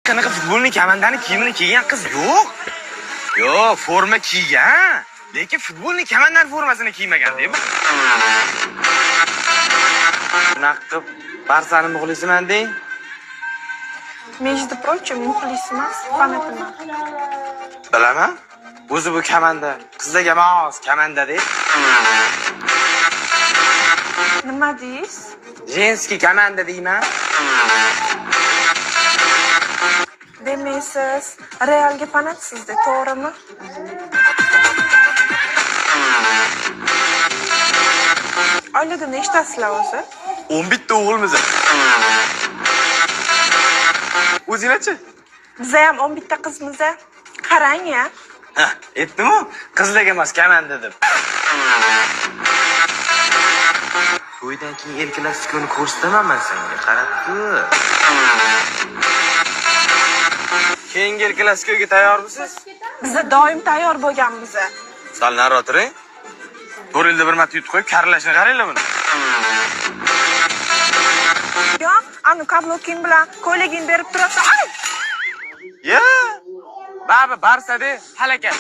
Qanaqa futbolni kamandani kiyimini kiygan qiz yo'q. Yo'q, forma kiygan, lekin futbolni kamandan formasini kiymagan-da. Bunaqa qilib Barsaning muxlisiman deng. Между прочим, muxlis emas, fanatiman. Bilaman. O'zi bu kamanda, qizlarga mos kamanda-da. Nima deysiz? Jenskiy kamanda deyman. Demaysiz, Realga fanatsizda, to'g'rimi? Oilada nechtasizlar o'zi? 11 ta o'g'ilmiz. O'zinglarchi? Biza ham 11 ta qizmiz. Qarang-ya. Ha, aytdim-ku, qizlarga emas kamanda deb. To'ydan keyin erkaklarni ko'rsataman men senga, qarab-ku. Keyingi erkaklarga tayyormisiz? Biza doim tayyor bo'lganmiz. Sal nari o'tiring. 4 yilda bir marta yutib qo'yib, karlashni qaranglar buni. Yo, anu kabloking bilan ko'ylagingni berib turasa, ay! Ya! Baba Barsa-da halakat.